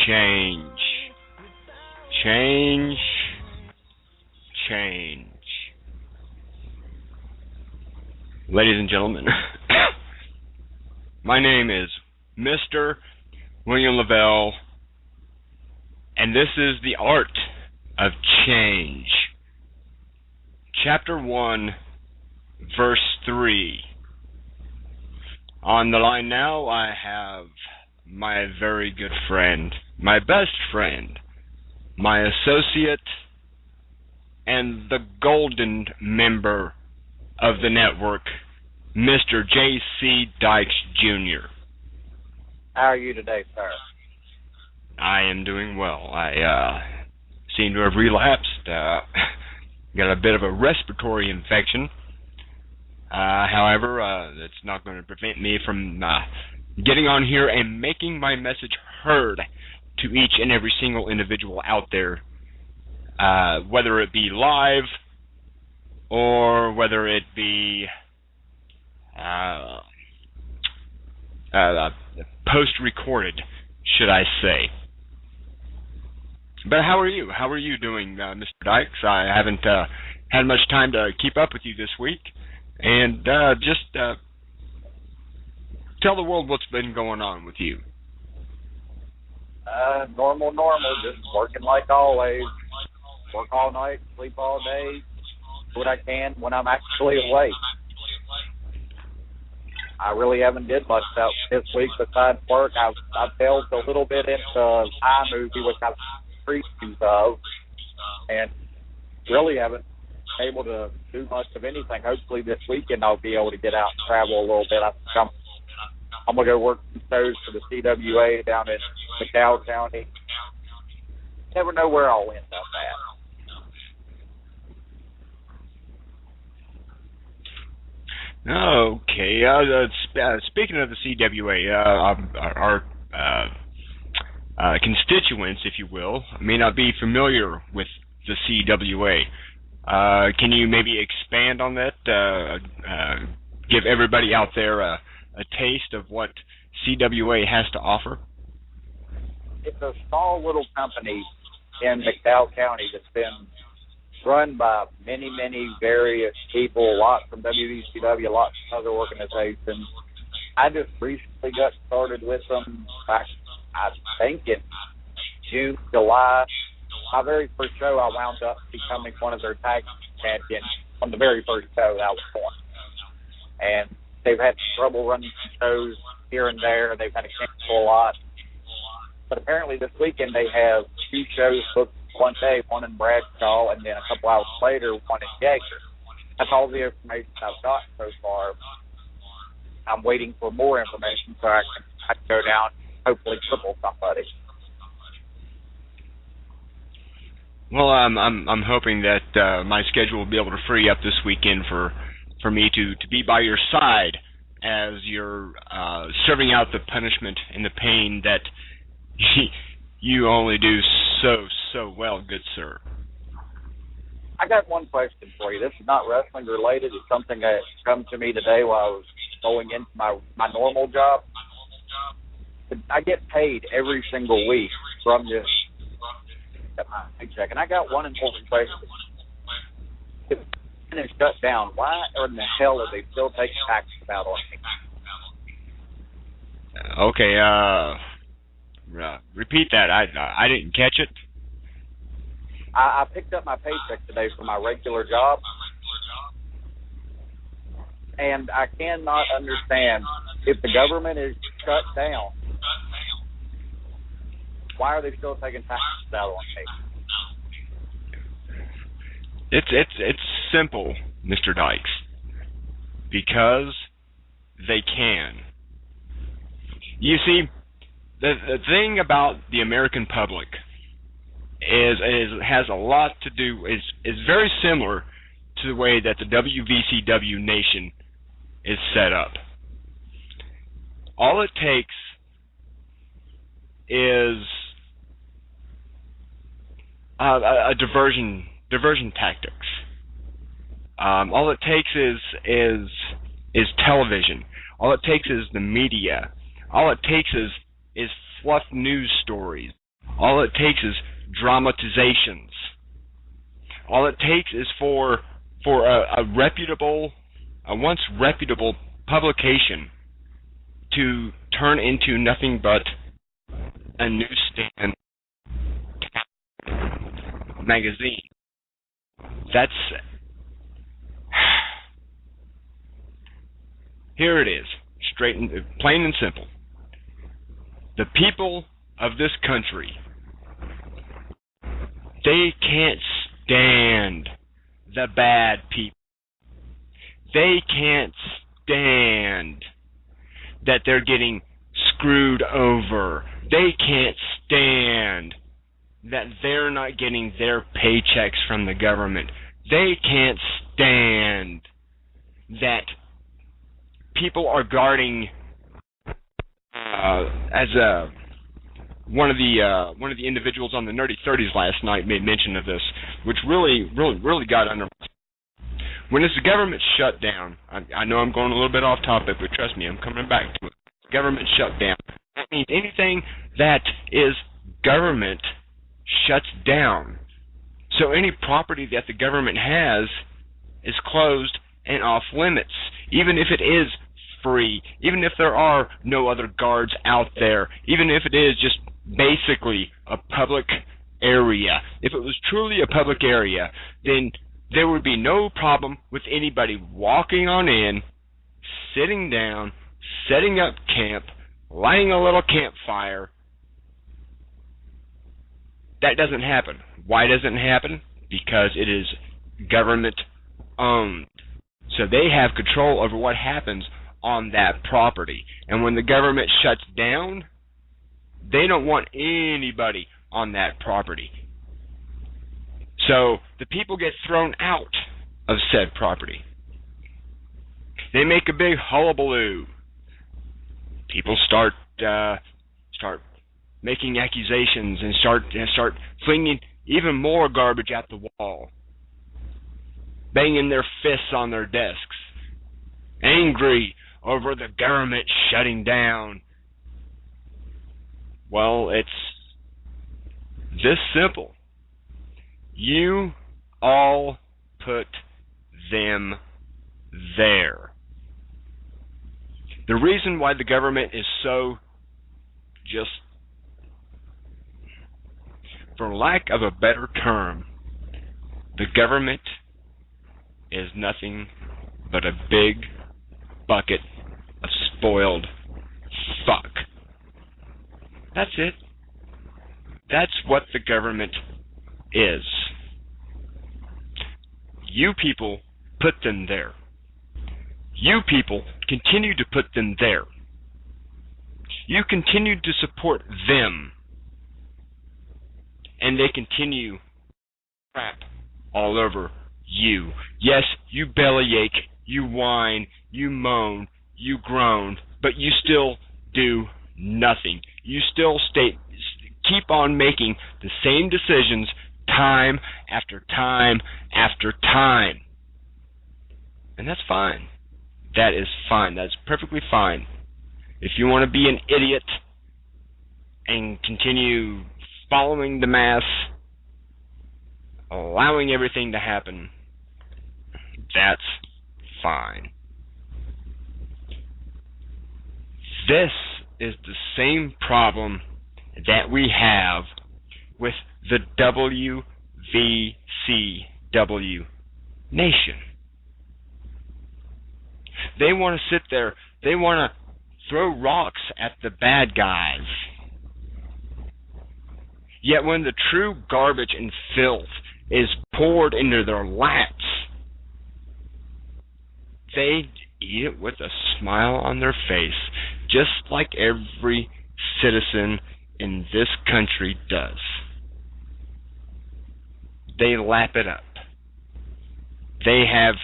change. Change. Change. Ladies and gentlemen, my name is Mr. William Lavell, and this is The Art of Change. Chapter 1, Verse 3. On the line now, I have my very good friend, my best friend, my associate, and the golden member of the network, Mr. J.C. Dykes Jr. How are you today, sir? I am doing well. I seem to have relapsed. Got a bit of a respiratory infection. However, it's not going to prevent me from getting on here and making my message heard to each and every single individual out there, whether it be live or whether it be post-recorded, should I say. But how are you? How are you doing, Mr. Dykes? I haven't had much time to keep up with you this week. And just tell the world what's been going on with you. Normal, just working like always. Work all night, sleep all day, do what I can when I'm actually awake. I really haven't did much out this week besides work. I've delved a little bit into iMovie, which I've previews of, and really haven't been able to do much of anything. Hopefully this weekend I'll be able to get out and travel a little bit. I'm going to go work some shows for the CWA down in McDowell County. Never know where I'll end up at. Okay. Speaking of the CWA, our constituents, if you will, may not be familiar with the CWA. Can you maybe expand on that? Give everybody out there a taste of what CWA has to offer? It's a small little company in McDowell County that's been run by many various people, lots from WVCW, lots of other organizations. I just recently got started with them back, I think, in June, July. My very first show, I wound up becoming one of their tag champions on the very first show that I was on. And they've had trouble running some shows here and there. They've had to cancel a lot. But apparently this weekend they have 2 shows booked one day, one in Bradshaw, and then a couple hours later, one in Yeager. That's all the information I've gotten so far. I'm waiting for more information so I can go down and hopefully triple somebody. Well, I'm hoping that my schedule will be able to free up this weekend for me to be by your side as you're serving out the punishment and the pain that you only do so well, good sir. I got one question for you. This is not wrestling related. It's something that come to me today while I was going into my normal job. I get paid every single week from this paycheck, and I got one important question. If it's shut down, why in the hell are they still taking taxes out on me? Okay, repeat that. I didn't catch it. I picked up my paycheck today for my regular job, and I cannot understand, if the government is shut down, why are they still taking taxes out on me? It's simple, Mr. Dykes. Because they can. You see, the thing about the American public has a lot to do, is very similar to the way that the WVCW nation is set up. All it takes is a diversion tactics. All it takes is television. All it takes is the media. All it takes is fluff news stories. All it takes is dramatizations. All it takes is for a once reputable publication to turn into nothing but a newsstand magazine. That's here it is, straight and plain and simple. The people of this country, they can't stand the bad people. They can't stand that they're getting screwed over. They can't stand that they're not getting their paychecks from the government. They can't stand that people are guarding one of the individuals on the Nerdy 30s last night made mention of this, which really got under. When it's the government shutdown, I know I'm going a little bit off topic, but trust me, I'm coming back to it. Government shutdown. That means anything that is government shuts down. So any property that the government has is closed and off limits, even if it is free, even if there are no other guards out there, even if it is just basically a public area. If it was truly a public area, then there would be no problem with anybody walking on in, sitting down, setting up camp, lighting a little campfire. That doesn't happen. Why doesn't it happen? Because it is government owned. So they have control over what happens on that property. And when the government shuts down, they don't want anybody on that property. So the people get thrown out of said property. They make a big hullabaloo. People start making accusations and start flinging even more garbage at the wall, banging their fists on their desks, angry over the government shutting down. Well, it's this simple. You all put them there. The reason why the government is so just, for lack of a better term, the government is nothing but a big bucket of spoiled fuck. That's it. That's what the government is. You people put them there. You people continue to put them there. You continue to support them. And they continue crap all over you. Yes, you bellyache, you whine, you moan, you groan, but you still do nothing. You still keep on making the same decisions time after time after time. And that's fine. That is fine. That's perfectly fine. If you want to be an idiot and continue following the mass, allowing everything to happen, that's fine. This is the same problem that we have with the WVCW nation. They want to sit there, they want to throw rocks at the bad guys. Yet when the true garbage and filth is poured into their laps, they eat it with a smile on their face, just like every citizen in this country does. They lap it up. They have,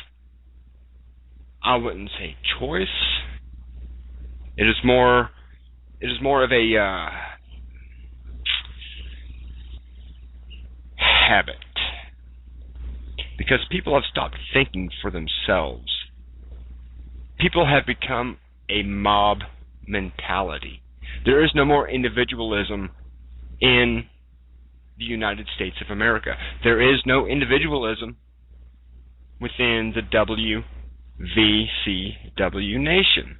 I wouldn't say choice. It is more of a habit, because people have stopped thinking for themselves. People have become a mob mentality. There is no more individualism in the United States of America. There is no individualism within the WVCW nation.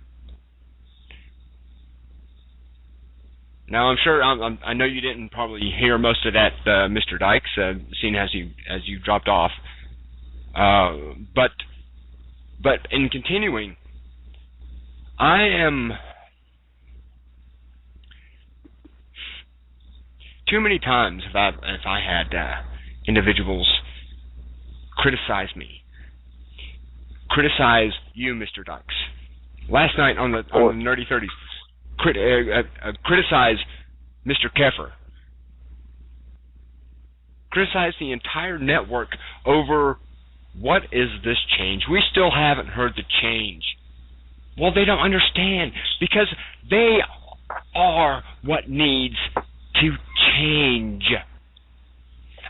Now, I'm sure I know you didn't probably hear most of that, Mr. Dykes, seeing as you dropped off. But in continuing, I am too many times if I had individuals criticize me, criticize you, Mr. Dykes. Last night on the Nerdy 30s. Criticize Mr. Keffer. Criticize the entire network over what is this change. We still haven't heard the change. Well, they don't understand because they are what needs to change.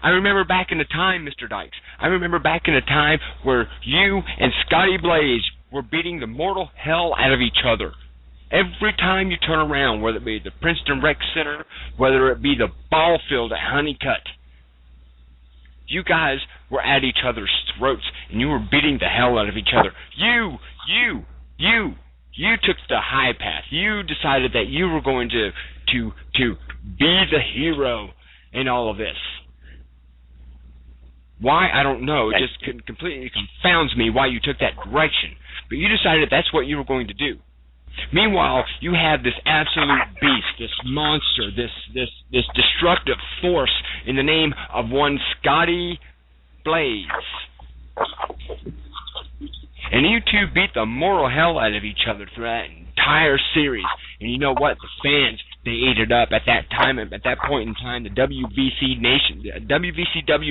I remember back in the time, Mr. Dykes, I remember back in the time where you and Scotty Blaze were beating the mortal hell out of each other. Every time you turn around, whether it be the Princeton Rec Center, whether it be the ball field at Honeycutt, you guys were at each other's throats, and you were beating the hell out of each other. You took the high path. You decided that you were going to be the hero in all of this. Why? I don't know. It just completely confounds me why you took that direction. But you decided that's what you were going to do. Meanwhile, you have this absolute beast, this monster, this destructive force in the name of one Scotty Blaze. And you two beat the mortal hell out of each other through that entire series. And you know what? The fans, they ate it up at that time. At that point in time, the WVCW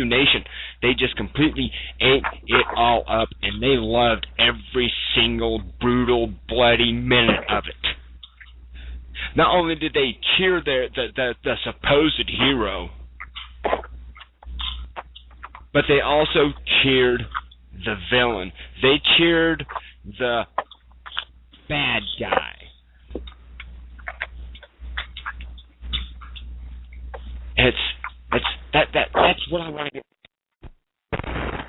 nation, they just completely ate it all up, and they loved every single brutal, bloody minute of it. Not only did they cheer the supposed hero, but they also cheered the villain. They cheered the bad guy. That's what I want to get.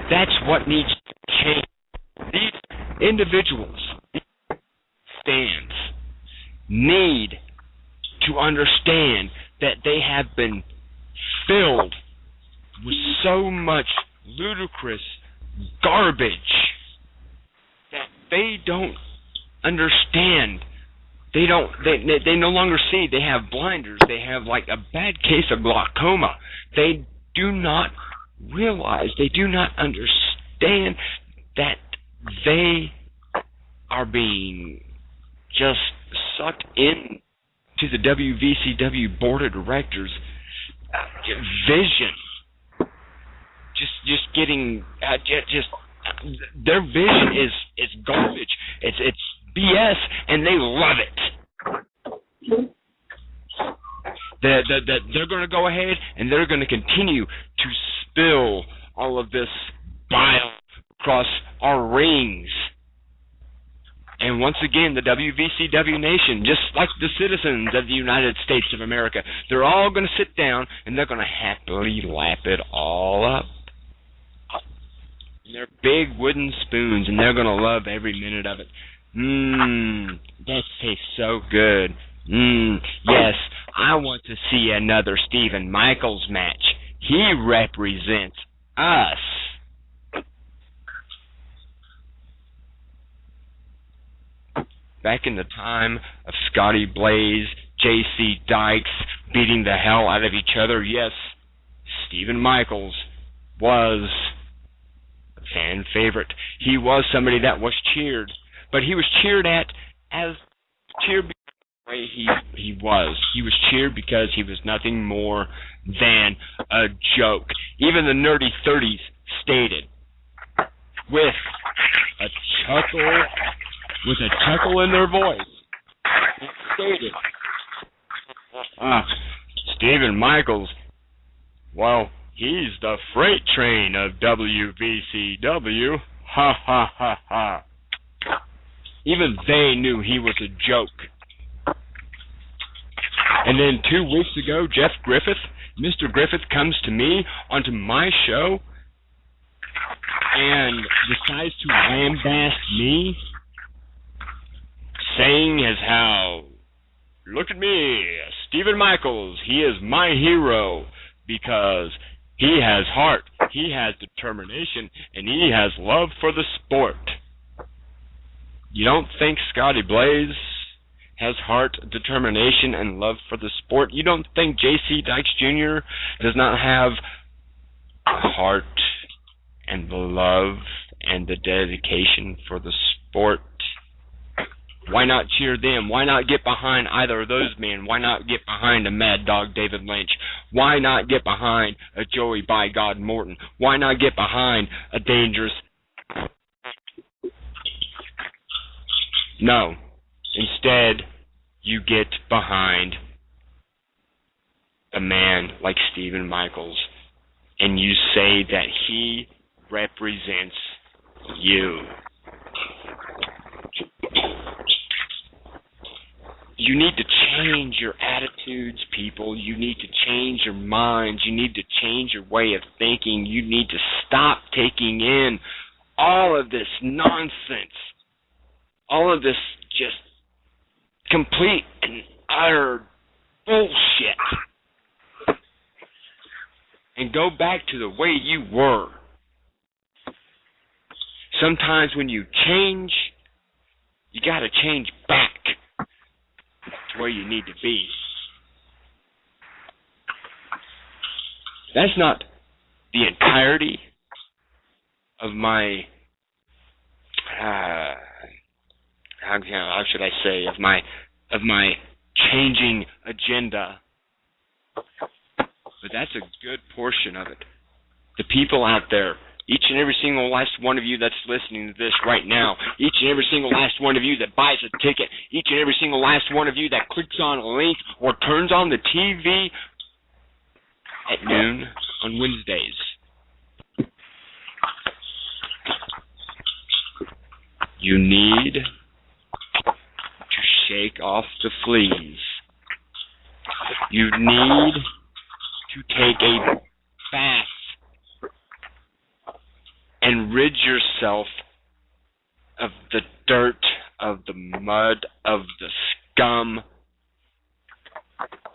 That's what needs to change. These individuals, these stands, need to understand that they have been filled with so much ludicrous garbage that they don't understand. They no longer see. They have blinders. They have like a bad case of glaucoma. They do not realize, they do not understand that they are being just sucked in to the WVCW board of directors vision. Just getting their vision is garbage. It's BS, and they love it. They're going to go ahead and they're going to continue to spill all of this bile across our rings. And once again, the WVCW nation, just like the citizens of the United States of America, they're all going to sit down and they're going to happily lap it all up. And they're big wooden spoons, and they're going to love every minute of it. That tastes so good. Yes, I want to see another Stephen Michaels match. He represents us. Back in the time of Scotty Blaze, J.C. Dykes beating the hell out of each other, yes, Stephen Michaels was a fan favorite. He was somebody that was cheered. But he was cheered at as cheered because of the way he was. He was cheered because he was nothing more than a joke. Even the Nerdy 30s stated with a chuckle in their voice. It stated, Stephen Michaels, well, he's the freight train of WVCW. Ha ha ha ha. Even they knew he was a joke. And then 2 weeks ago, Jeff Griffith, Mr. Griffith, comes to me onto my show and decides to lambast me, saying as how, look at me, Stephen Michaels, he is my hero because he has heart, he has determination, and he has love for the sport. You don't think Scotty Blaze has heart, determination, and love for the sport? You don't think J.C. Dykes Jr. does not have the heart and the love and the dedication for the sport? Why not cheer them? Why not get behind either of those men? Why not get behind a Mad Dog David Lynch? Why not get behind a Joey By God Morton? Why not get behind a dangerous... No. Instead, you get behind a man like Stephen Michaels, and you say that he represents you. You need to change your attitudes, people. You need to change your minds. You need to change your way of thinking. You need to stop taking in all of this nonsense, all of this just complete and utter bullshit, and go back to the way you were. Sometimes when you change, you got to change back to where you need to be. That's not the entirety of my how should I say, of my changing agenda. But that's a good portion of it. The people out there, each and every single last one of you that's listening to this right now, each and every single last one of you that buys a ticket, each and every single last one of you that clicks on a link or turns on the TV at noon on Wednesdays. You need to shake off the fleas. You need to take a bath and rid yourself of the dirt, of the mud, of the scum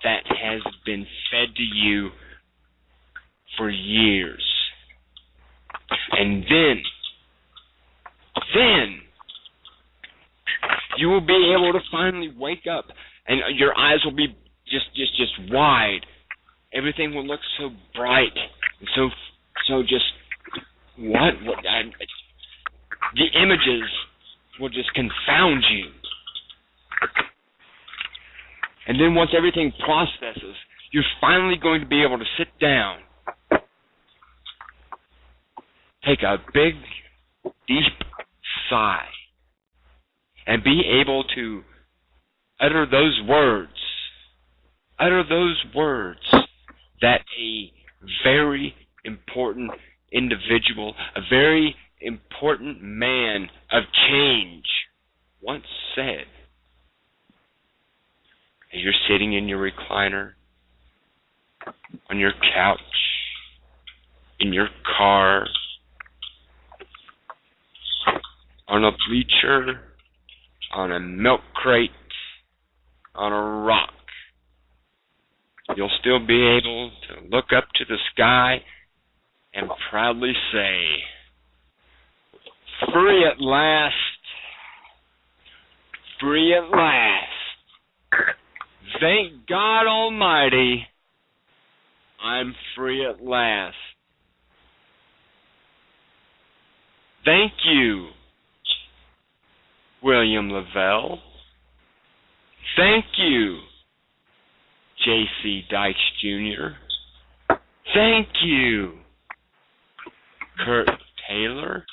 that has been fed to you for years. And then you will be able to finally wake up, and your eyes will be just wide. Everything will look so bright and so just the images will just confound you. And then once everything processes, you're finally going to be able to sit down, take a big, deep sigh, and be able to utter those words that a very important individual, a very important man of change once said. As you're sitting in your recliner, on your couch, in your car, on a bleacher, on a milk crate, on a rock, you'll still be able to look up to the sky and proudly say, free at last, free at last. Thank God Almighty, I'm free at last. Thank you, William Lavell. Thank you, J.C. Dykes Jr. Thank you, Kurt Taylor.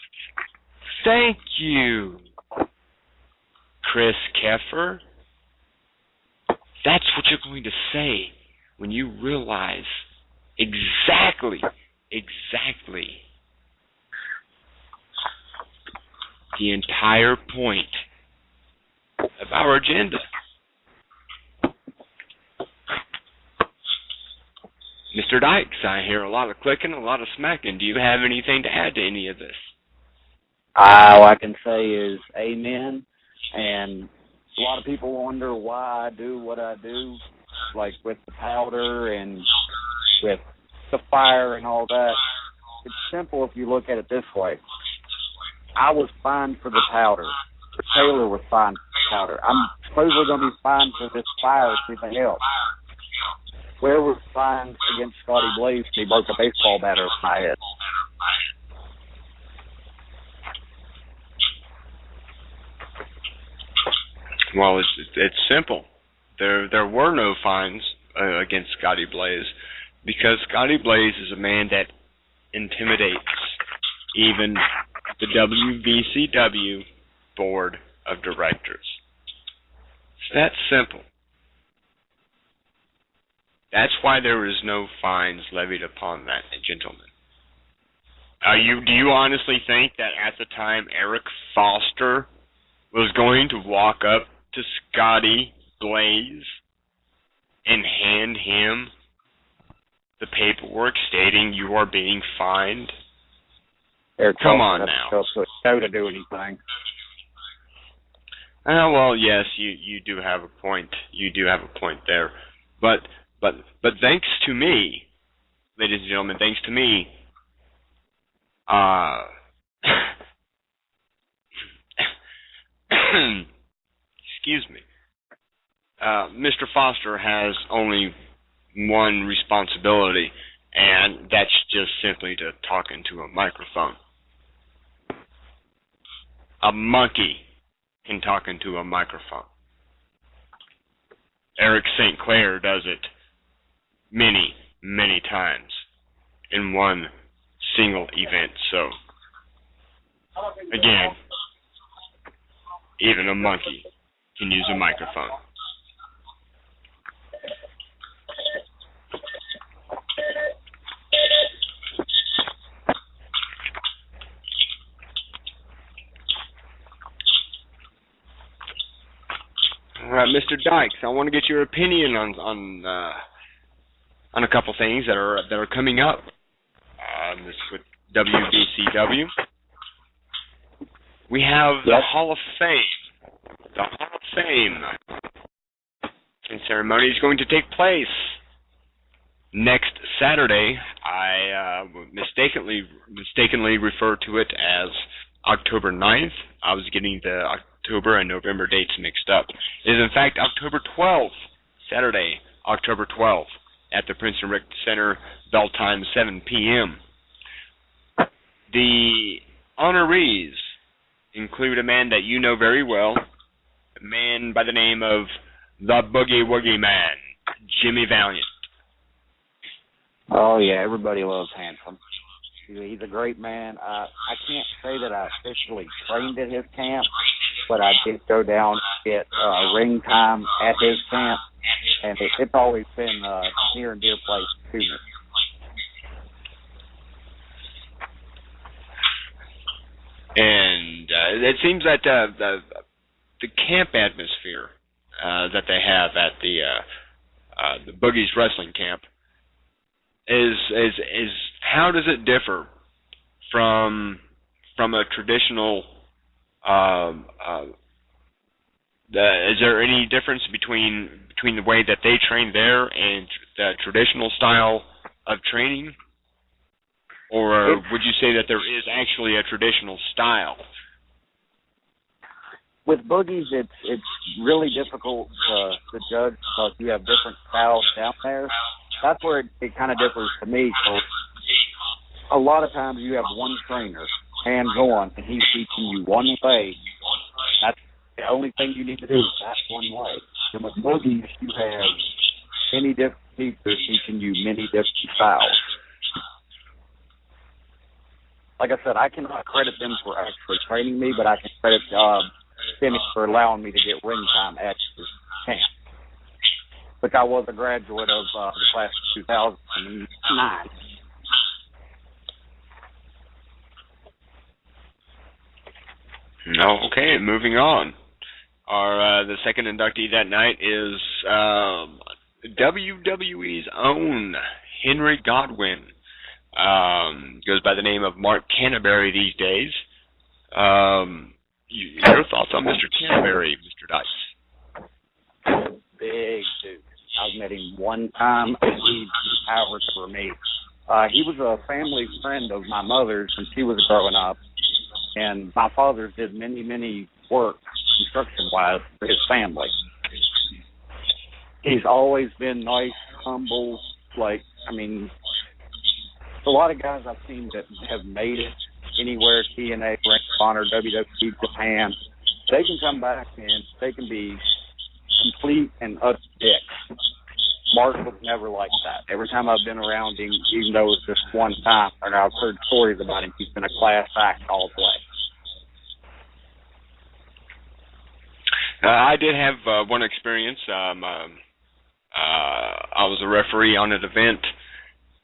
Thank you, Chris Keffer. That's what you're going to say when you realize exactly the entire point of our agenda. Mr. Dykes, I hear a lot of clicking, a lot of smacking. Do you have anything to add to any of this? All I can say is amen. And a lot of people wonder why I do what I do, like with the powder and with the fire and all that. It's simple if you look at it this way. I was fined for the powder. Taylor was fined for the powder. I'm supposedly going to be fined for this fire and everything else. Where was fined against Scotty Blaze when he broke a baseball bat over my head? Well, it's simple. There were no fines against Scotty Blaze because Scotty Blaze is a man that intimidates even the WVCW board of directors. It's that simple. That's why there is no fines levied upon that gentleman. Do you honestly think that at the time Eric Foster was going to walk up to Scotty Blaze and hand him the paperwork stating you are being fined? Come on now. Show to do anything. Well, yes, you do have a point. You do have a point there, but thanks to me, ladies and gentlemen, thanks to me, excuse me, Mr. Foster has only one responsibility, and that's just simply to talk into a microphone. A monkey can talk into a microphone. Eric St. Clair does it many, many times in one single event. So, again, even a monkey can use a microphone. All right, Mr. Dykes, I want to get your opinion on a couple things that are coming up. This with WBCW. We have the Hall of Fame. The Hall of Fame ceremony is going to take place next Saturday. I mistakenly referred to it as October 9th. I was getting the October and November dates mixed up. It is in fact October 12th, Saturday, October 12th, at the Princeton Rec Center, bell time 7 p.m. The honorees include a man that you know very well, a man by the name of the Boogie Woogie Man, Jimmy Valiant. Oh, yeah, everybody loves Handsome. He's a great man. I can't say that I officially trained at his camp, but I did go down and get ring time at his camp, and it's always been a near and dear place to me. And it seems that the camp atmosphere that they have at the Boogie's Wrestling Camp is how does it differ from a traditional? Is there any difference between the way that they train there and the traditional style of training? Or would you say that there is actually a traditional style? With Boogies, it's really difficult to judge because you have different styles down there. That's where it kind of differs to me. So a lot of times you have one trainer, hands-on, and he's teaching you one way. That's the only thing you need to do is that one way. And with Boogies, you have many different teachers teaching you many different styles. Like I said, I cannot credit them for actually training me, but I can credit Finney for allowing me to get ring time at his camp, which I was a graduate of the class of 2009. No, okay, moving on. The second inductee that night is WWE's own Henry Godwin. Goes by the name of Mark Canterbury these days. Your thoughts on Mr. Canterbury, Mr. Dykes? Big dude. I've met him one time, and he towers over me. He was a family friend of my mother's when she was growing up, and my father did many work, construction-wise, for his family. He's always been nice, humble, a lot of guys I've seen that have made it anywhere, TNA, Ring of Honor, WWE, Japan, they can come back and they can be complete and utter dicks. Mark was never like that. Every time I've been around him, even though it was just one time, and I've heard stories about him, he's been a class act all the way. I did have one experience. I was a referee on an event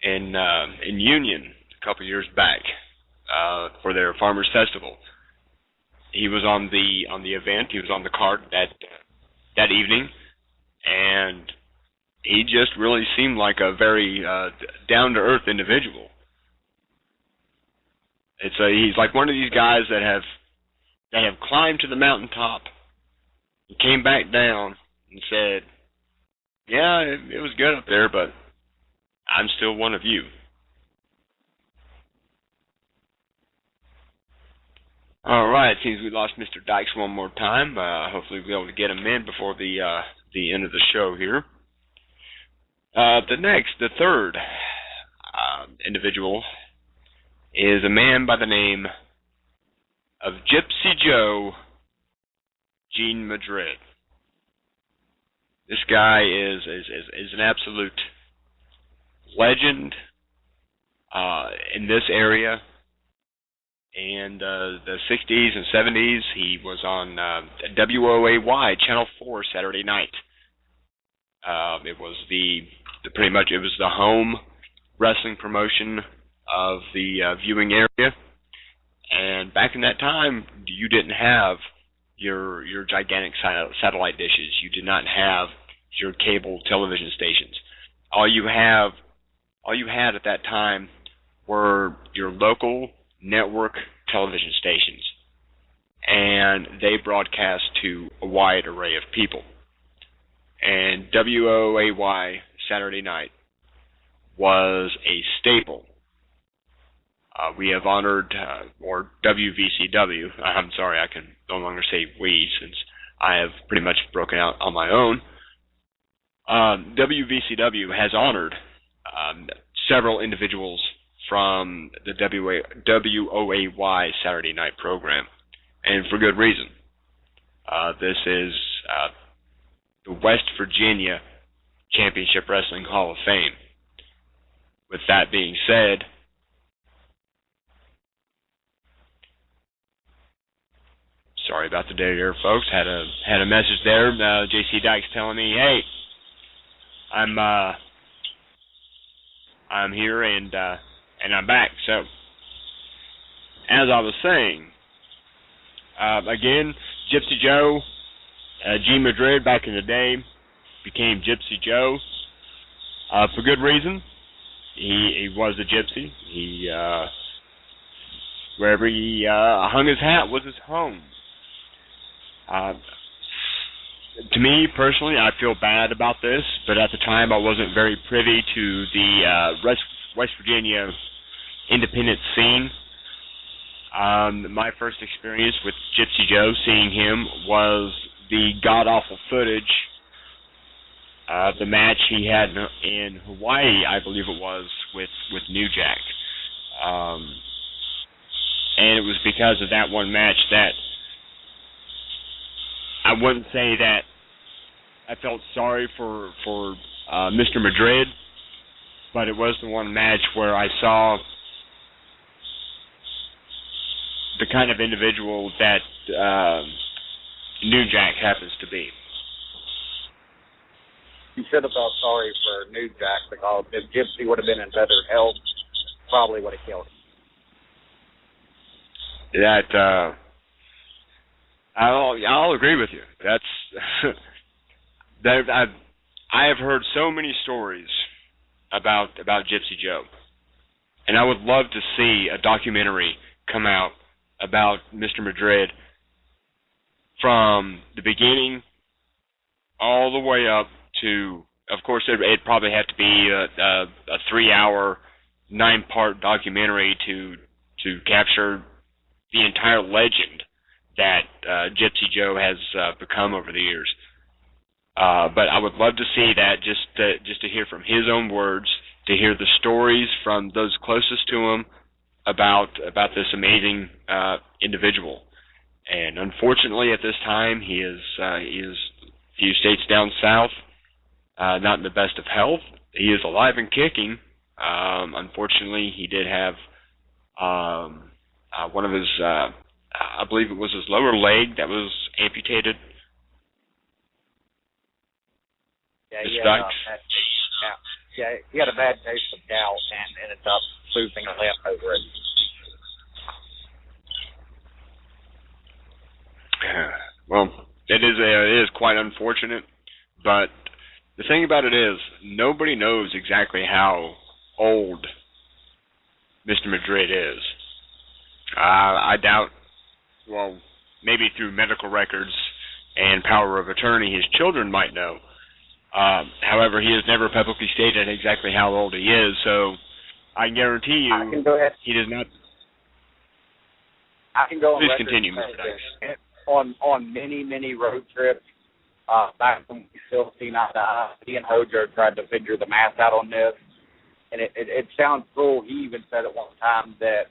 in Union a couple years back for their Farmers Festival. He was on the event. He was on the card that evening, and he just really seemed like a very down to earth individual. He's like one of these guys that have climbed to the mountaintop and came back down and said, "Yeah, it was good up there, but I'm still one of you." All right, seems we lost Mr. Dykes one more time. Hopefully we'll be able to get him in before the end of the show here. The third individual is a man by the name of Gypsy Joe Gene Madrid. This guy is an absolute legend in this area. And the 60s and 70s, he was on WOAY Channel 4 Saturday night. It was pretty much it was the home wrestling promotion of the viewing area. And back in that time, you didn't have your gigantic satellite dishes. You did not have your cable television stations. All you had at that time were your local network television stations, and they broadcast to a wide array of people. And WOAY Saturday night was a staple. We have honored, or WVCW, I'm sorry, I can no longer say we since I have pretty much broken out on my own. WVCW has honored several individuals from the WOAY Saturday night program, and for good reason. This is the West Virginia Championship Wrestling Hall of Fame. With that being said, sorry about the day there, folks. Had a message there. JC Dykes telling me, "Hey, I'm here and I'm back." So, as I was saying, again, Gypsy Joe, G. Madrid back in the day became Gypsy Joe for good reason. He was a gypsy. He wherever he hung his hat was his home. To me personally, I feel bad about this, but at the time I wasn't very privy to the West Virginia independent scene. My first experience with Gypsy Joe, seeing him, was the god-awful footage, the match he had in Hawaii, I believe it was, with New Jack. And it was because of that one match that I wouldn't say that I felt sorry for Mr. Madrid, but it was the one match where I saw the kind of individual that New Jack happens to be. You should have felt sorry for New Jack, because if Gypsy would have been in better health, probably would have killed him. That I'll agree with you. That's I have heard so many stories about Gypsy Joe. And I would love to see a documentary come out about Mr. Madrid from the beginning all the way up to, of course, it'd probably have to be a 3-hour, 9-part documentary to capture the entire legend that Gypsy Joe has become over the years. But I would love to see that, just to hear from his own words, to hear the stories from those closest to him about this amazing individual. And unfortunately, at this time, he is a few states down south, not in the best of health. He is alive and kicking. Unfortunately, he did have one of his, I believe it was his lower leg that was amputated. He had a bad case of gout and ended up losing a limb over it. Well, it is quite unfortunate, but the thing about it is, nobody knows exactly how old Mr. Madrid is. I doubt, well, maybe through medical records and power of attorney, his children might know. However, he has never publicly stated exactly how old he is, so I guarantee you he does not. I can go on Please record continue, and Mr. say Dykes. that on many road trips, back when we still see eye to eye, he and Hojo tried to figure the math out on this, and it sounds cool. He even said at one time that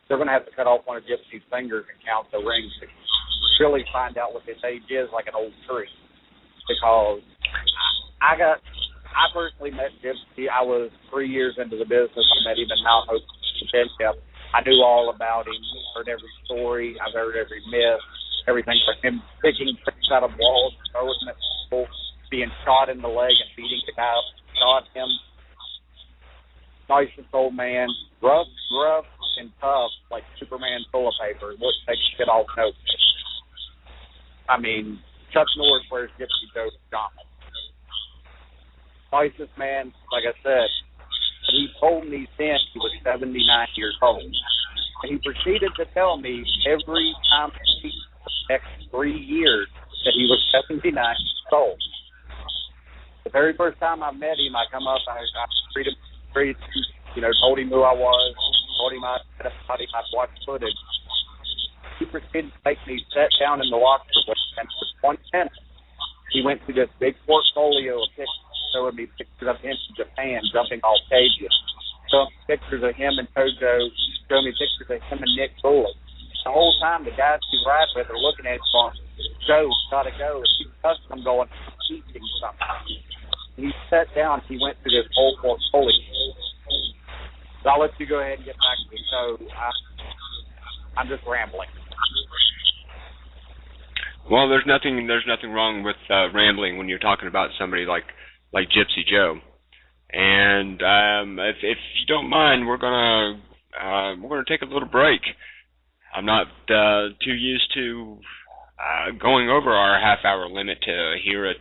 they're going to have to cut off one of Gypsy's fingers and count the rings to really find out what his age is, like an old tree. Because I personally met Gypsy. I was 3 years into the business. I met him in Mount Hope. I knew all about him. Heard every story. I've heard every myth. Everything from him picking tricks out of walls, throwing them at people, being shot in the leg and beating the guy up, shot him. Nicest old man, rough and tough, like Superman full of paper. Wouldn't take shit off notes. I mean, Chuck Norris wears Gypsy Joe's pajamas. Nicest man, like I said. He told me then he was 79 years old. And he proceeded to tell me every time he the next 3 years that he was 79 years old. The very first time I met him, I come up, I treated him, told him who I was, told him I'd watched footage. He proceeded to make me sit down in the locker room, and for 20 minutes, he went through this big portfolio of pictures, showing me pictures of him in Japan jumping off cages, showing me pictures of him and Tojo, showing me pictures of him and Nick Bullock. The whole time, the guys he's riding with are looking at him going, Joe, gotta go. And he's cussing them going, he's eating something. And he sat down, he went through this whole portfolio. So I'll let you go ahead and get back to me. So I'm just rambling. Well, there's nothing wrong with rambling when you're talking about somebody like Gypsy Joe. And if you don't mind, we're gonna take a little break. I'm not too used to going over our half-hour limit here at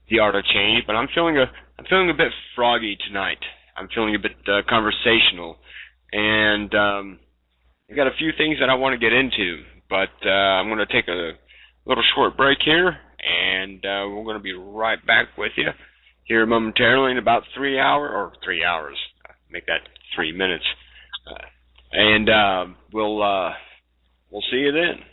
the Art of Change, but I'm feeling a bit froggy tonight. I'm feeling a bit conversational, and I've got a few things that I want to get into, but I'm going to take a little short break here, and we're going to be right back with you here momentarily in about 3 hours. Make that 3 minutes, and we'll see you then.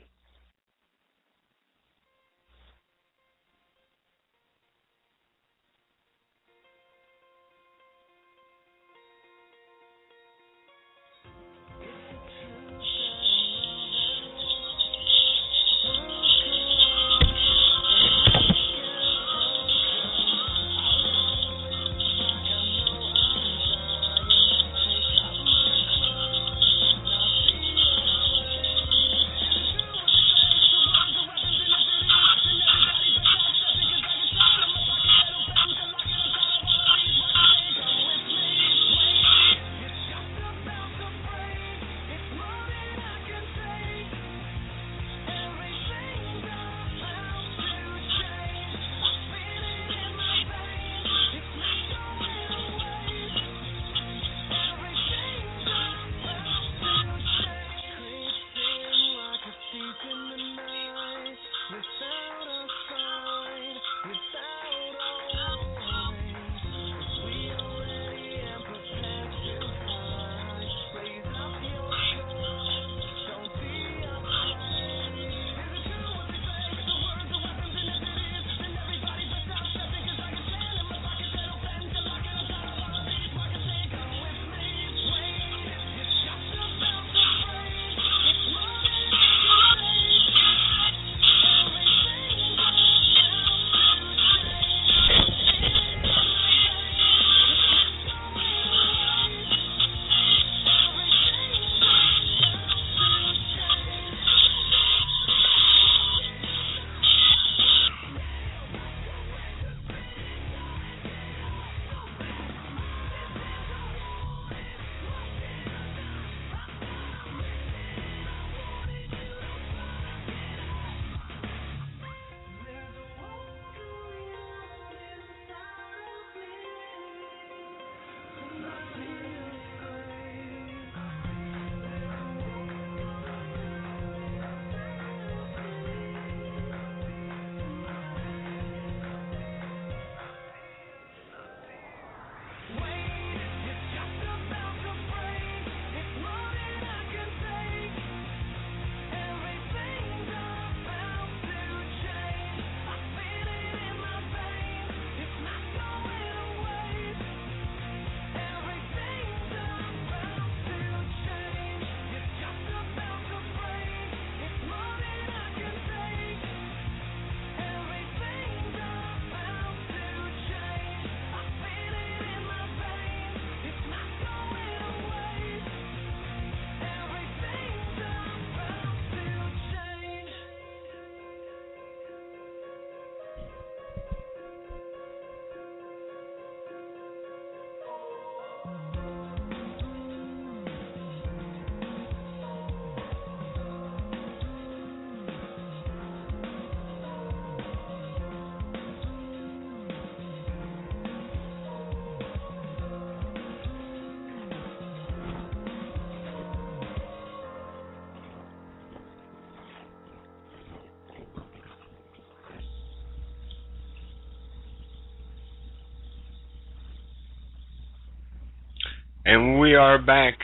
And we are back,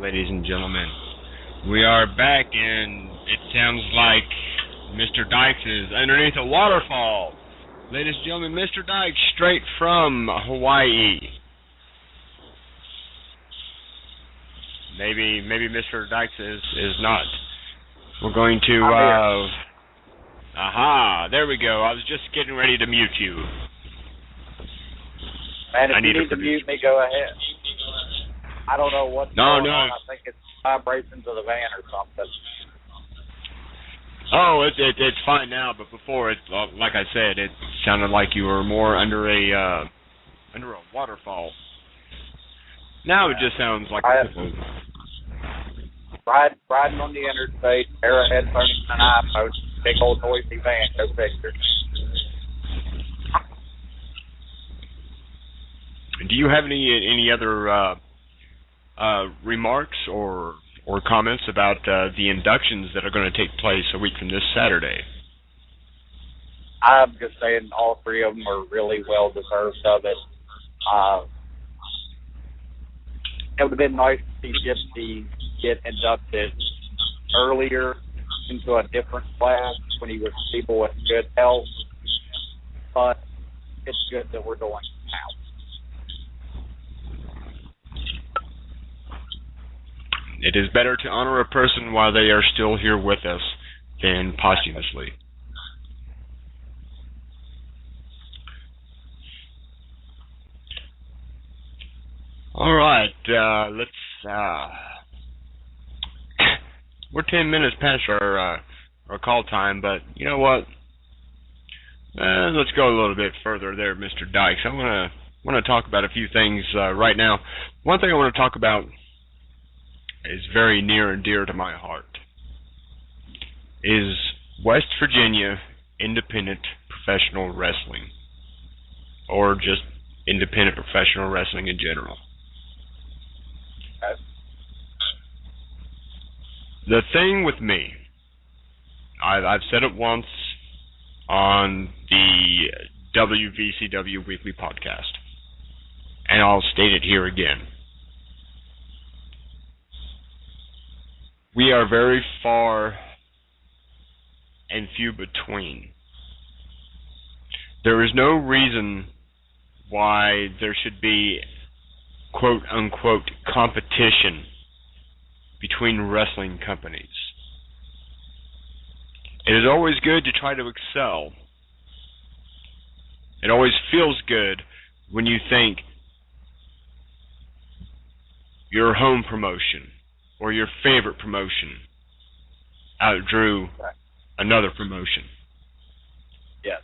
ladies and gentlemen. We are back, and it sounds like Mr. Dykes is underneath a waterfall. Ladies and gentlemen, Mr. Dykes, straight from Hawaii. Maybe Mr. Dykes is not. We're going to, aha, there we go. I was just getting ready to mute you. And if you need to mute me, go ahead. I don't know what's going on. I think it's vibrations of the van or something. Oh, it's fine now, but before, like I said, it sounded like you were more under a waterfall. Now it just sounds like riding on the interstate, arrowhead turning an eye post, big old noisy van, no picture. Do you have any other remarks or comments about the inductions that are going to take place a week from this Saturday? I'm just saying all three of them are really well deserved of it. It would have been nice to see Gypsy get inducted earlier into a different class when he was people with good health, but it's good that we're doing it now. It is better to honor a person while they are still here with us than posthumously. All right, let's. We're 10 minutes past our call time, but you know what? Let's go a little bit further there, Mr. Dykes. I want to talk about a few things right now. One thing I want to talk about is very near and dear to my heart. Is West Virginia independent professional wrestling, or just independent professional wrestling in general? The thing with me, I've said it once on the WVCW Weekly Podcast, and I'll state it here again. We are very far and few between. There is no reason why there should be quote-unquote competition between wrestling companies. It is always good to try to excel. It always feels good when you think your home promotion or your favorite promotion outdrew another promotion. Yes.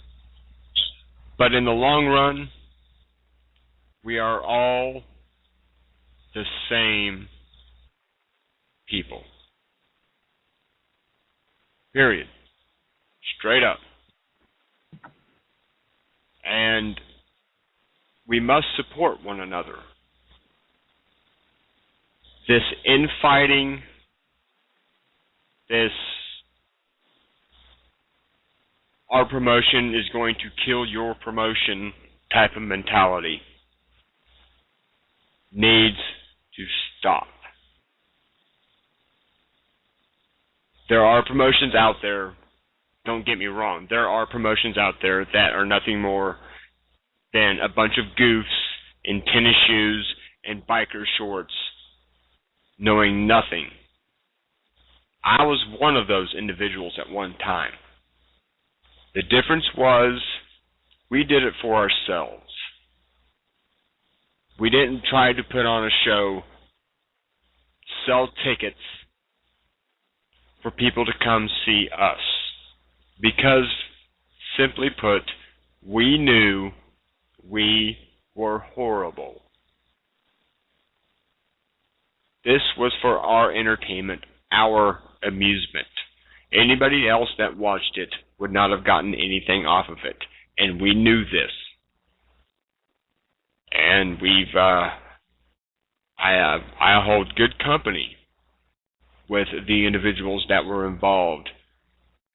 But in the long run, we are all the same people. Period. Straight up. And we must support one another. This infighting, this our promotion is going to kill your promotion type of mentality needs to stop. There are promotions out there, don't get me wrong, there are promotions out there that are nothing more than a bunch of goofs in tennis shoes and biker shorts knowing nothing. I was one of those individuals at one time. The difference was we did it for ourselves. We didn't try to put on a show, sell tickets for people to come see us. Because, simply put, we knew we were horrible. This was for our entertainment, our amusement. Anybody else that watched it would not have gotten anything off of it. And we knew this. And I hold good company with the individuals that were involved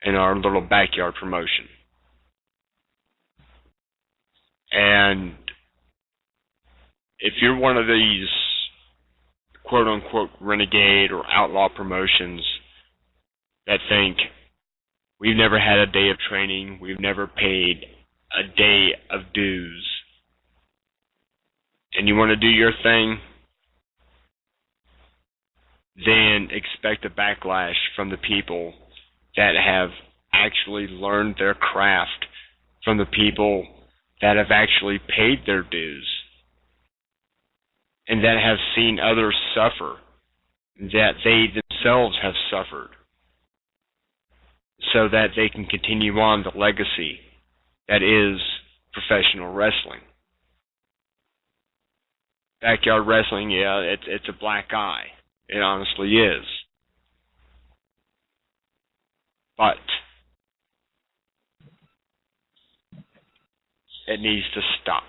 in our little backyard promotion. And if you're one of these quote-unquote renegade or outlaw promotions that think we've never had a day of training, we've never paid a day of dues, and you want to do your thing, then expect a backlash from the people that have actually learned their craft, from the people that have actually paid their dues, and that have seen others suffer, that they themselves have suffered, so that they can continue on the legacy that is professional wrestling. Backyard wrestling, yeah, it's a black eye. It honestly is. But it needs to stop.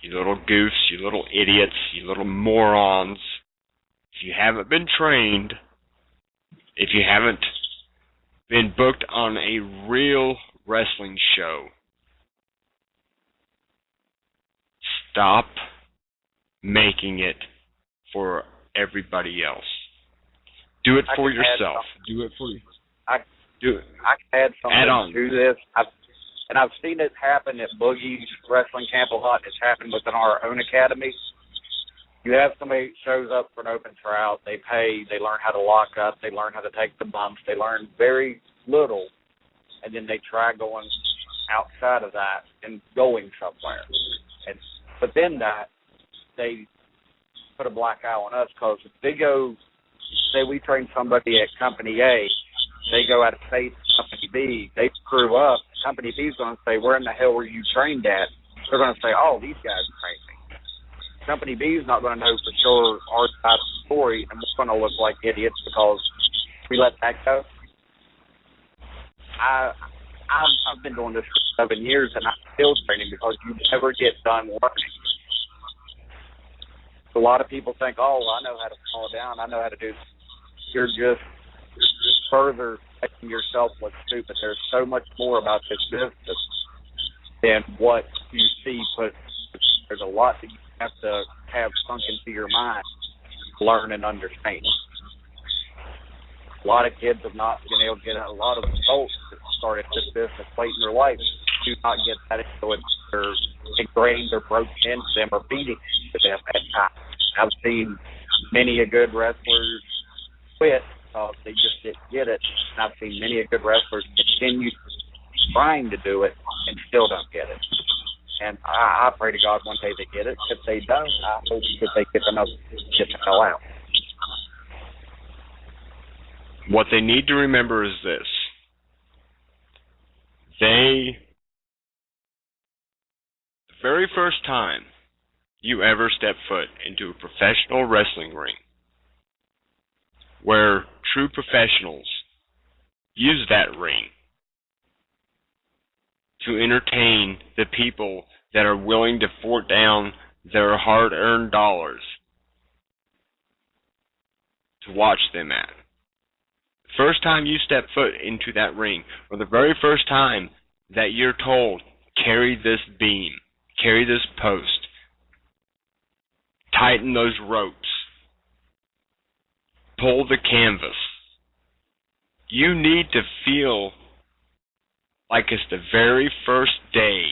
You little goofs, you little idiots, you little morons. If you haven't been trained, if you haven't been booked on a real wrestling show, stop making it for everybody else. Do it for yourself. Do it for you. Do it. I can add something Add on to this. I've seen it happen at Boogie's Wrestling Camp a lot. It's happened within our own academy. You have somebody shows up for an open tryout. They pay. They learn how to lock up. They learn how to take the bumps. They learn very little, and then they try going outside of that and going somewhere. And within that, they put a black eye on us, because if they go, say we train somebody at Company A, they go out of state to Company B, they screw up, Company B is going to say, where in the hell were you trained at? They're going to say, oh, these guys trained me. Company B is not going to know for sure our side of the story, and we're going to look like idiots because we let that go. I've been doing this for 7 years, and I'm still training because you never get done learning. A lot of people think, oh, I know how to fall down, I know how to do this. You're just further making yourself look stupid. There's so much more about this business than what you see, but there's a lot that you have to have sunk into your mind to learn and understand. A lot of kids have not been able to get a lot of adults that started this business late in their life do not get that into it. They're ingrained or broken into them or feeding to them at times. I've seen many a good wrestlers quit because they just didn't get it. And I've seen many a good wrestlers continue trying to do it and still don't get it. And I pray to God one day they get it. If they don't, I hope that they get enough to get the hell out. What they need to remember is this. The very first time you ever step foot into a professional wrestling ring, where true professionals use that ring to entertain the people that are willing to fork down their hard-earned dollars to watch them at. The first time you step foot into that ring, or the very first time that you're told, carry this beam, carry this post, tighten those ropes, pull the canvas, you need to feel like it's the very first day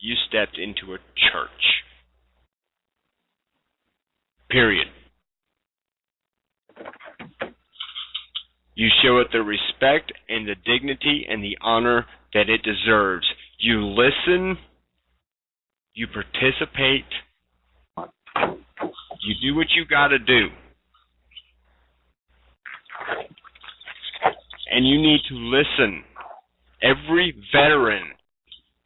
you stepped into a church. Period. You show it the respect and the dignity and the honor that it deserves. You listen, you participate, you do what you got to do. And you need to listen. Every veteran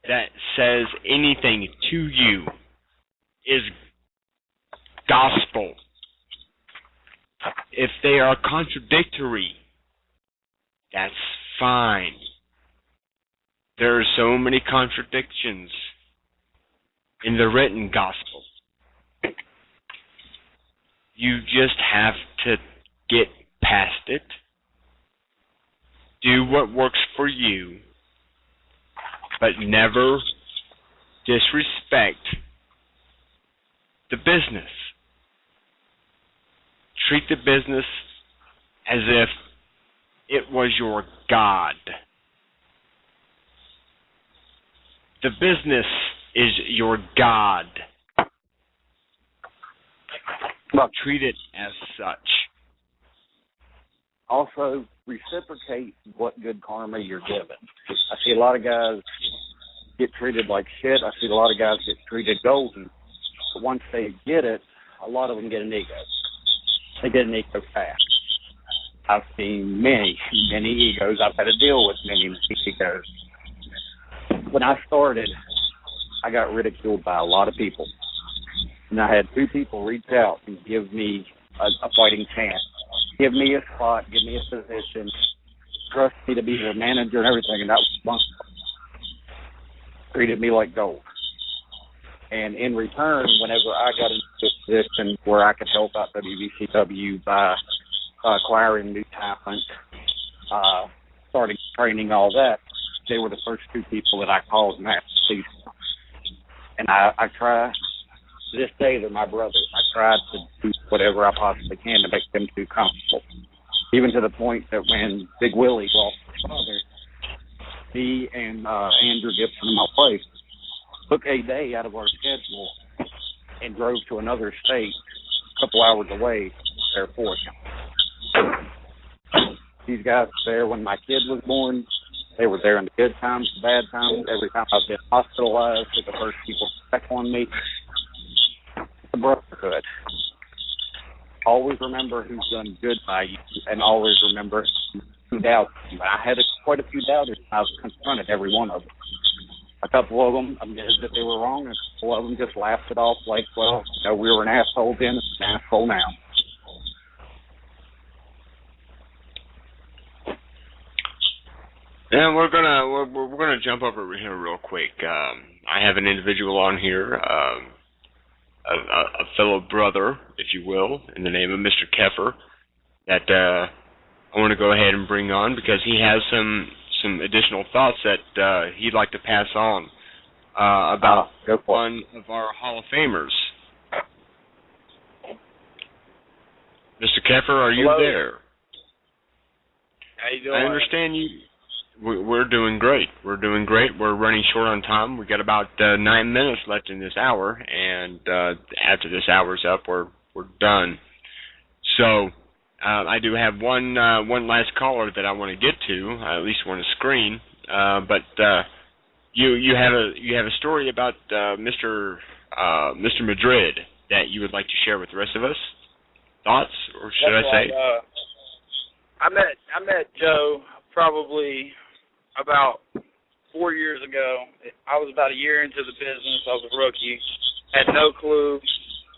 that says anything to you is gospel. If they are contradictory, that's fine. There are so many contradictions in the written gospel. You just have to get past it. Do what works for you, but never disrespect the business. Treat the business as if it was your God. The business is your God. Well, treat it as such. Also, reciprocate what good karma you're given. I see a lot of guys get treated like shit. I see a lot of guys get treated golden. But once they get it, a lot of them get an ego. They get an ego fast. I've seen many egos. I've had to deal with many egos. When I started, I got ridiculed by a lot of people. And I had 2 people reach out and give me a fighting chance. Give me a spot, give me a position, trust me to be their manager and everything, and that was one. Treated me like gold. And in return, whenever I got into a position where I could help out WVCW by acquiring new talent, starting training, all that, they were the first 2 people that I called and asked to see. And I try, to this day, they're my brothers. I tried to do whatever I possibly can to make them feel comfortable. Even to the point that when Big Willie lost his father, me and Andrew Gibson and my wife took a day out of our schedule and drove to another state a couple hours away there for him. These guys were there when my kid was born. They were there in the good times, the bad times. Every time I've been hospitalized, they're the first people to check on me. The brotherhood. Always remember who's done good by you, and always remember who doubts you. I had quite a few doubters. I was confronted every one of them. A couple of them admitted that they were wrong, and a couple of them just laughed it off like, well, you know, we were an asshole then, an asshole now. And we're gonna jump over here real quick. I have an individual on here, a fellow brother, if you will, in the name of Mr. Keffer, that I want to go ahead and bring on because he has some additional thoughts that he'd like to pass on about one of our Hall of Famers. Mr. Keffer, are you there? How you doing? I understand you. We're doing great. We're doing great. We're running short on time. We got about 9 minutes left in this hour, and after this hour's up, we're done. So I do have one last caller that I want to get to. I at least want to screen. But you have a story about Mr. Madrid that you would like to share with the rest of us. Thoughts, or should I say? I met Joe probably about 4 years ago. I was about a year into the business. I was a rookie. Had no clue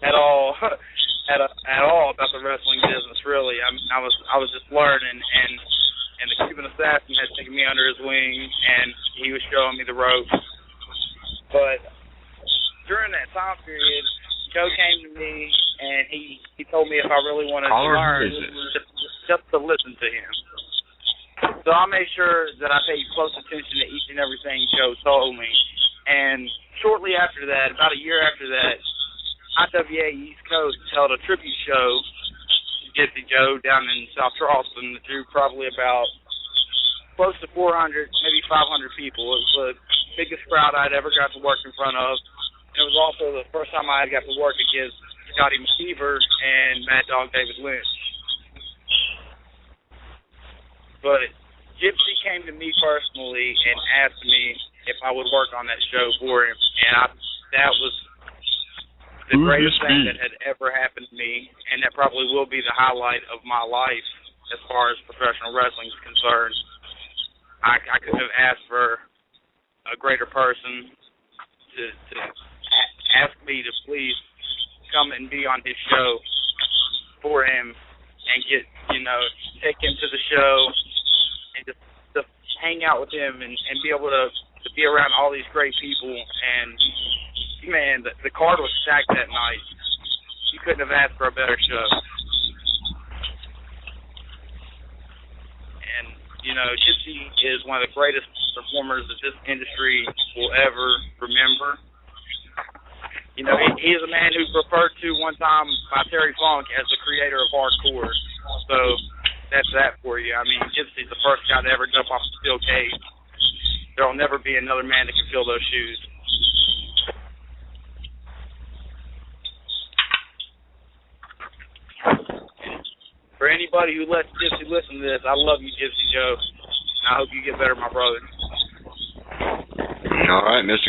at all about the wrestling business. Really, I was just learning, and the Cuban Assassin had taken me under his wing, and he was showing me the ropes. But during that time period, Joe came to me, and he told me if I really wanted to learn, just to listen to him. So I made sure that I paid close attention to each and everything Joe told me. And shortly after that, about a year after that, IWA East Coast held a tribute show to Gypsy Joe down in South Charleston that drew probably about close to 400, maybe 500 people. It was the biggest crowd I'd ever got to work in front of. And it was also the first time I got to work against Scotty McKeever and Mad Dog David Lynch. But Gypsy came to me personally and asked me if I would work on that show for him. And that was the greatest thing that had ever happened to me, and that probably will be the highlight of my life as far as professional wrestling is concerned. I couldn't have asked for a greater person to ask me to please come and be on his show for him and take him to the show and just hang out with him and be able to be around all these great people. And man, the card was stacked that night. You couldn't have asked for a better show. And Gypsy is one of the greatest performers that this industry will ever remember. You know, he is a man who's referred to one time by Terry Funk as the creator of hardcore. So that's that for you. I mean, Gypsy's the first guy to ever jump off the steel cage. There will never be another man that can fill those shoes. For anybody who lets Gypsy listen to this, I love you, Gypsy Joe. And I hope you get better, my brother. All right, Mr.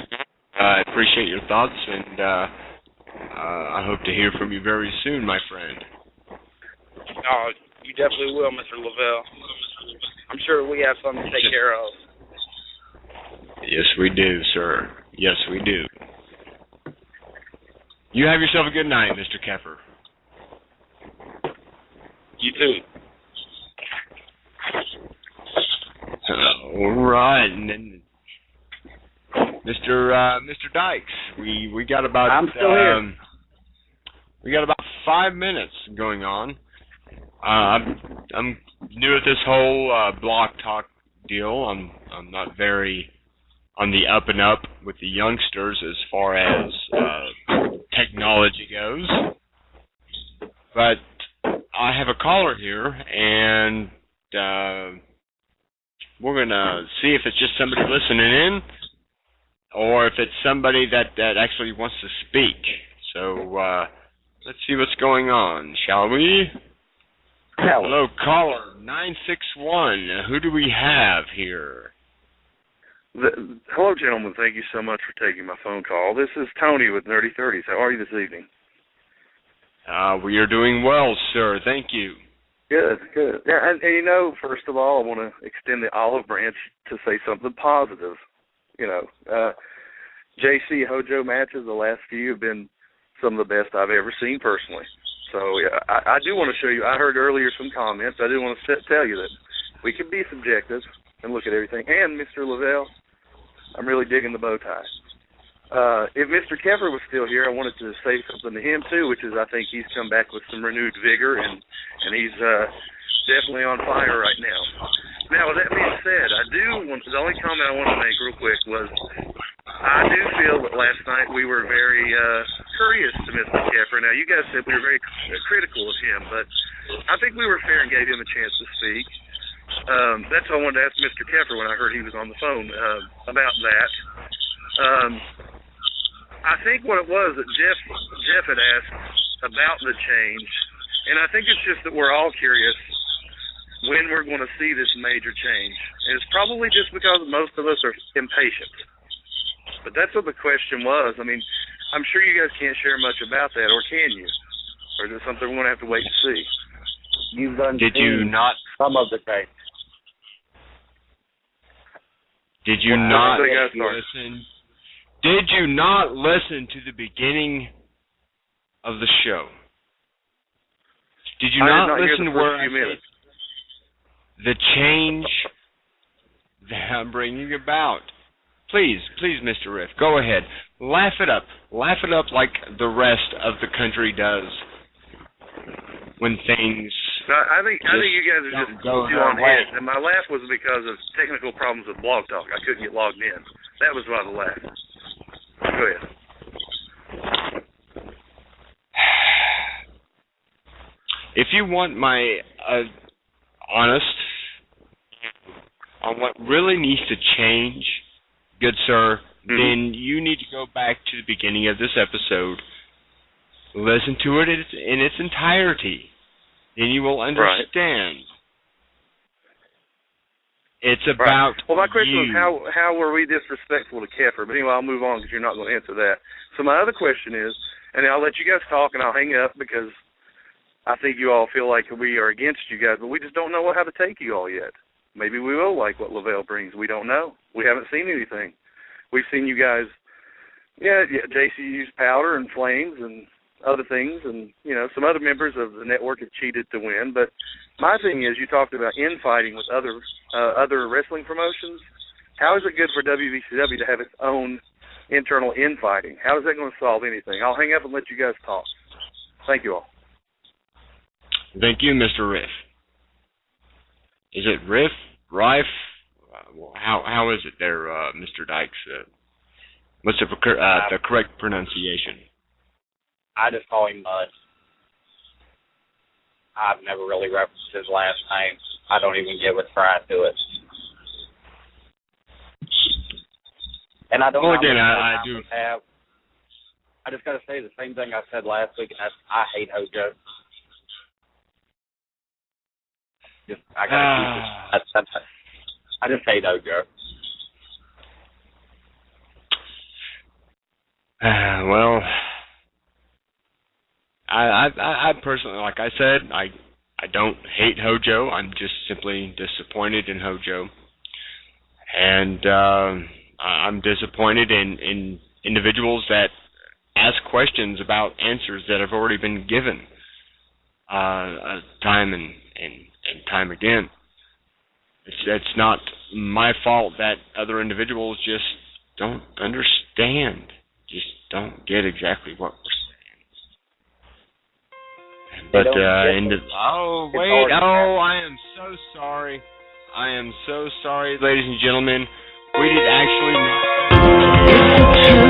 I appreciate your thoughts, and I hope to hear from you very soon, my friend. Oh, you definitely will, Mr. Lavell. I'm sure we have something to take care of. Yes, we do, sir. Yes, we do. You have yourself a good night, Mr. Keffer. You too. All right, and then Mr. Dykes, we got about I'm still here. We got about 5 minutes going on. I'm new at this whole Blog Talk deal. I'm not very on the up and up with the youngsters as far as technology goes, but I have a caller here, and we're going to see if it's just somebody listening in or if it's somebody that actually wants to speak. So let's see what's going on, shall we? Hello, caller, 961. Who do we have here? Hello, gentlemen. Thank you so much for taking my phone call. This is Tony with Nerdy 30s. How are you this evening? We are doing well, sir. Thank you. Good, good. Yeah, and you know, first of all, I want to extend the olive branch to say something positive. You know, JC Hojo matches, the last few have been some of the best I've ever seen personally. So yeah, I do want to show you, I heard earlier some comments. I do want to tell you that we can be subjective and look at everything. And Mr. Lavell, I'm really digging the bow tie. If Mr. Keffer was still here, I wanted to say something to him too, which is I think he's come back with some renewed vigor, and he's definitely on fire right now. Now, with that being said, the only comment I want to make real quick was I do feel that last night we were very courteous to Mr. Keffer. Now, you guys said we were very critical of him, but I think we were fair and gave him a chance to speak. That's what I wanted to ask Mr. Keffer when I heard he was on the phone about that. I think what it was that Jeff had asked about the change, and I think it's just that we're all curious when we're going to see this major change. And it's probably just because most of us are impatient. But that's what the question was. I mean, I'm sure you guys can't share much about that, or can you? Or is it something we're going to have to wait and see? You've done Did you not some of the change. Did you not listen? Did you not listen to the beginning of the show? Did you not listen to where I said the change that I'm bringing about? Please, Mr. Riff, go ahead. Laugh it up. Laugh it up like the rest of the country does when things. I think you guys are just too on edge. And my laugh was because of technical problems with Blog Talk. I couldn't get logged in. That was why the laugh. Go ahead. If you want my honest on what really needs to change, good sir, then you need to go back to the beginning of this episode, listen to it in its entirety, and you will understand. Right. It's about Well, my question was how were we disrespectful to Keffer? But anyway, I'll move on because you're not going to answer that. So my other question is, and I'll let you guys talk and I'll hang up because I think you all feel like we are against you guys, but we just don't know how to take you all yet. Maybe we will like what Lavell brings. We don't know. We haven't seen anything. We've seen you guys, JC use powder and flames and other things, and, you know, some other members of the network have cheated to win. But my thing is, you talked about infighting with other wrestling promotions. How is it good for WVCW to have its own internal infighting? How is that going to solve anything? I'll hang up and let you guys talk. Thank you all. Thank you, Mr. Riff. Is it Riff? Rife? How is it there, Mr. Dykes? What's the correct pronunciation? I just call him Mud. I've never really referenced his last name. I don't even give a try to it. And I don't know again, how I do. have. I just got to say the same thing I said last week, and that's I hate Hojo. I gotta keep it. I just hate Hojo. Well, I personally, like I said, I don't hate Hojo. I'm just simply disappointed in Hojo, and I'm disappointed in individuals that ask questions about answers that have already been given time and time again. It's not my fault that other individuals just don't understand, just don't get exactly what we're saying. But I am so sorry. I am so sorry, ladies and gentlemen. We did actually not.